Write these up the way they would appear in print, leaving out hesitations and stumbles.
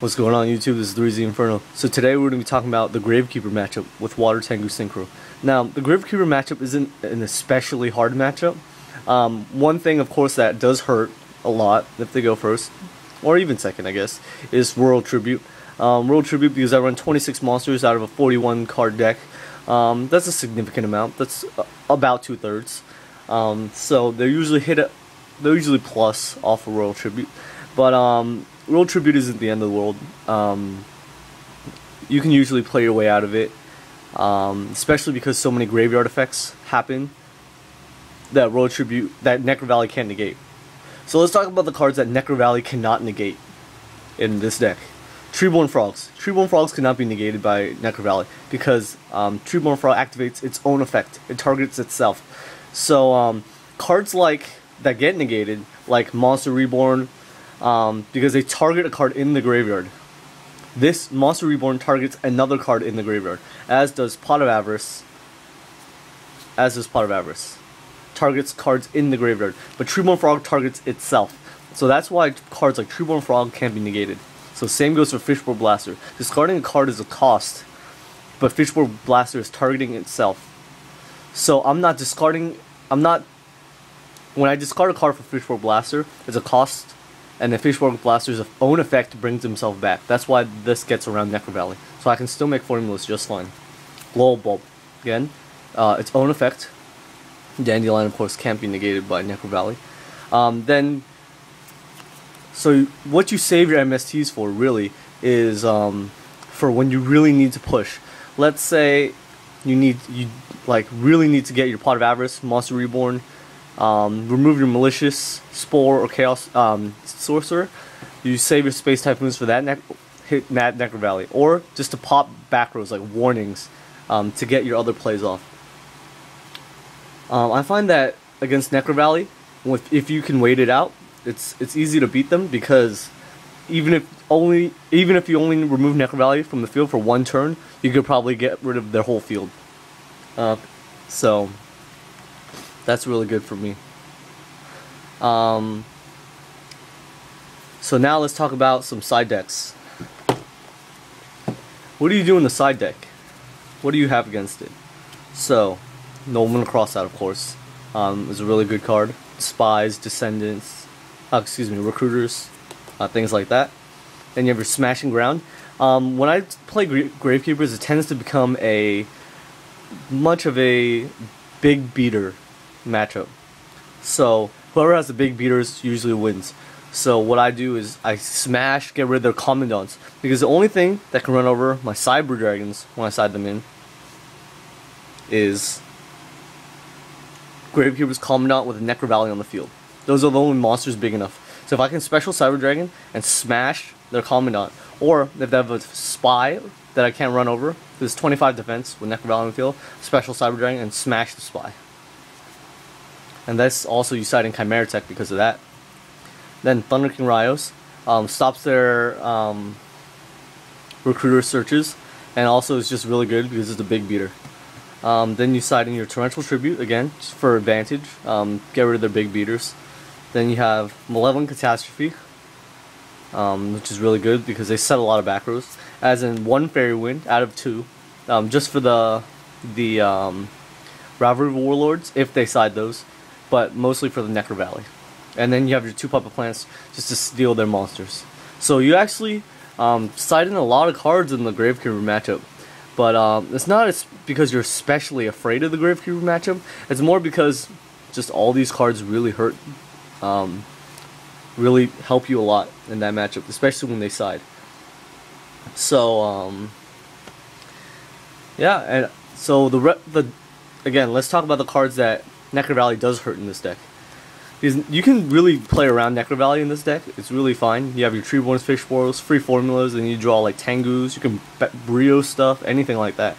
What's going on YouTube? This is 3Z Inferno. So today we're going to be talking about the Gravekeeper matchup with Water Tengu Synchro. Now, the Gravekeeper matchup isn't an especially hard matchup. One thing, of course, that does hurt a lot if they go first, or even second, I guess, is World Tribute. World Tribute because I run 26 monsters out of a 41 card deck. That's a significant amount. That's about 2/3. So they're usually plus off of World Tribute, but World Tribute isn't the end of the world. You can usually play your way out of it, especially because so many graveyard effects happen that Necrovalley can't negate. So let's talk about the cards that Necrovalley cannot negate in this deck. Treeborn Frogs. Treeborn Frogs cannot be negated by Necrovalley because Treeborn Frog activates its own effect. It targets itself. So cards that get negated, like Monster Reborn, because they target a card in the graveyard. This Monster Reborn targets another card in the graveyard, as does Pot of Avarice. Targets cards in the graveyard, but Treeborn Frog targets itself. So that's why cards like Treeborn Frog can't be negated. So same goes for Fishbowl Blaster. Discarding a card is a cost, but Fishbowl Blaster is targeting itself. So when I discard a card for Fishbowl Blaster, it's a cost, and the Fishbowl Blaster's own effect brings himself back. That's why this gets around Necrovalley. So I can still make formulas just fine. Glow Bulb, again, its own effect. Dandelion, of course, can't be negated by Necrovalley. So what you save your MSTs for, really, is for when you really need to push. Let's say you really need to get your Pot of Avarice, Monster Reborn, remove your Malicious, Spore, or Chaos Sorcerer. You save your Space Typhoons for that hit Necrovalley, or just to pop back rows like warnings to get your other plays off. I find that against Necrovalley, if you can wait it out, it's easy to beat them, because even if you only remove Necrovalley from the field for one turn, you could probably get rid of their whole field. So that's really good for me. So now let's talk about some side decks. What do you do in the side deck? What do you have against it? So, Nobleman Crossout, of course, is a really good card. Spies, Descendants, Recruiters, things like that. Then you have your Smashing Ground. When I play Gravekeepers, it tends to become much of a big beater matchup. So whoever has the big beaters usually wins. So what I do is I smash, get rid of their Commandants, because the only thing that can run over my Cyber Dragons when I side them in is Gravekeeper's Commandant with a Necrovalley on the field. Those are the only monsters big enough. So if I can special Cyber Dragon and smash their Commandant, or if they have a Spy that I can't run over, there's 25 defense with Necrovalley on the field, special Cyber Dragon and smash the Spy. And that's also you side in Chimera Tech because of that. Then Thunder King Raios stops their Recruiter searches, and also is just really good because it's a big beater. Then you side in your Torrential Tribute again, just for advantage. Get rid of their big beaters. Then you have Malevolent Catastrophe, which is really good because they set a lot of back rows. As in 1 Fairy Wind out of 2, just for the Rivalry Warlords if they side those, but mostly for the Necrovalley. And then you have your 2 Puppet Plants just to steal their monsters. So you actually side in a lot of cards in the Gravekeeper matchup. But it's not because you're especially afraid of the Gravekeeper matchup. It's more because just all these cards really hurt, really help you a lot in that matchup, especially when they side. So yeah, and so again, let's talk about the cards that Necrovalley does hurt in this deck. Because you can really play around Necrovalley in this deck. It's really fine. You have your Treeborns, Fishbowls, free formulas, and you draw like Tengus. You can Brio stuff, anything like that.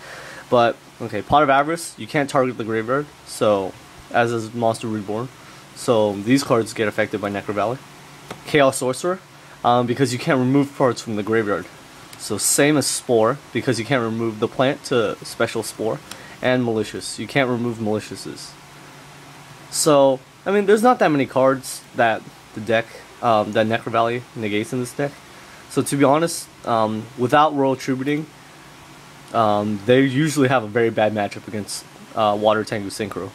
But okay, Pot of Avarice, you can't target the graveyard, so as is Monster Reborn. So these cards get affected by Necrovalley. Chaos Sorcerer, because you can't remove cards from the graveyard. So same as Spore, because you can't remove the plant to special Spore. And Malicious, you can't remove Maliciouses. So I mean, there's not that many cards that the deck, that Necrovalley negates in this deck. So to be honest, without Royal Tributing, they usually have a very bad matchup against Water Tengu Synchro.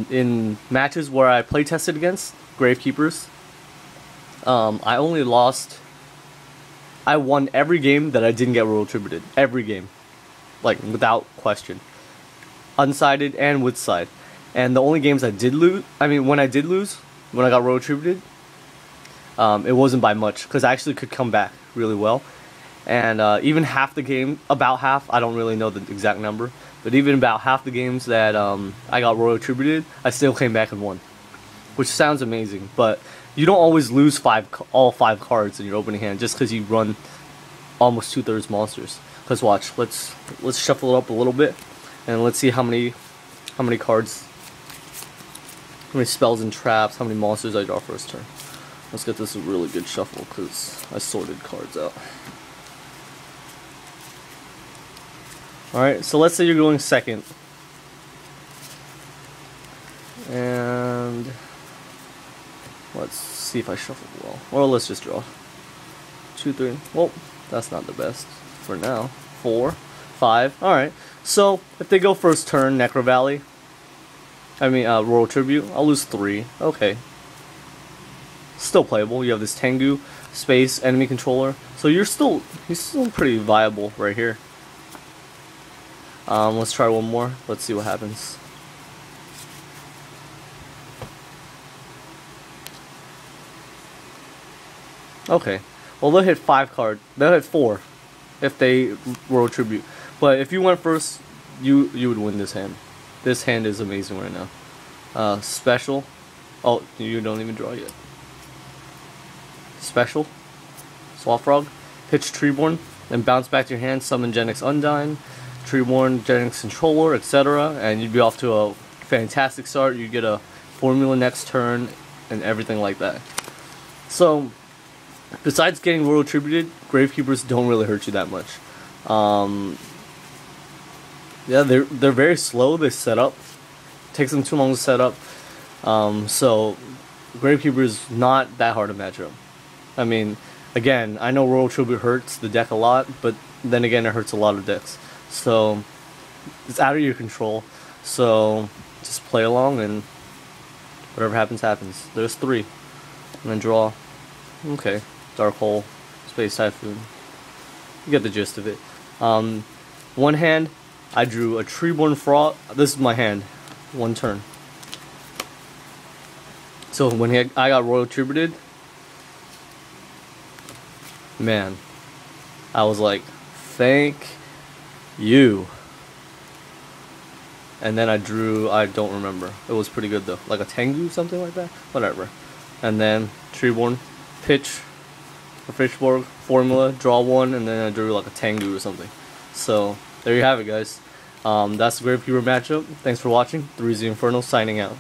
In matches where I playtested against Gravekeepers, I won every game that I didn't get Royal Tributed. Every game. Like, without question. Unsided and with side. And the only games I did lose, when I did lose, when I got Royal Tributed, it wasn't by much, because I actually could come back really well. And even half the game, about half, I don't really know the exact number, but even about half the games that I got Royal Tributed, I still came back and won. Which sounds amazing, but you don't always lose all 5 cards in your opening hand just because you run almost 2/3 monsters. Because watch, let's shuffle it up a little bit, and let's see how many cards, how many spells and traps, how many monsters I draw first turn. Let's get this a really good shuffle because I sorted cards out. Alright, so let's say you're going second. And let's see if I shuffled well. Or let's just draw. 2, 3. Well, that's not the best for now. 4, 5. Alright. So if they go first turn, Necrovalley. Royal Tribute. I'll lose 3. Okay. Still playable. You have this Tengu, space, enemy controller. So he's still pretty viable right here. Let's try one more. Let's see what happens. Okay. Well, they'll hit 5 cards. They'll hit 4 if they Royal Tribute. But if you went first, you would win this hand. This hand is amazing right now. Special. Oh, you don't even draw yet. Special. Swap Frog. Pitch Treeborn. Then bounce back to your hand. Summon Genix Undyne. Treeborn, Genix Controller, etc. And you'd be off to a fantastic start. You get a formula next turn and everything like that. So, besides getting Royal Tributed, Gravekeepers don't really hurt you that much. Yeah, they're very slow. They set up. It takes them too long to set up. So Gravekeeper is not that hard to match up. Again, I know Royal Tribute hurts the deck a lot, but then again, it hurts a lot of decks. So it's out of your control. So just play along, and whatever happens, happens. There's 3, and then draw. Okay. Dark Hole, Space Typhoon. You get the gist of it. One hand, I drew a Treeborn Frog. This is my hand. 1 turn. So when I got Royal Tributed, man, I was like, thank you. And then I drew, I don't remember. It was pretty good though. Like a Tengu, something like that? Whatever. And then Treeborn, pitch, a Fishborg, formula, draw 1, and then I drew like a Tengu or something. So, there you have it, guys. That's the Gravekeeper matchup. Thanks for watching. 3Z Inferno signing out.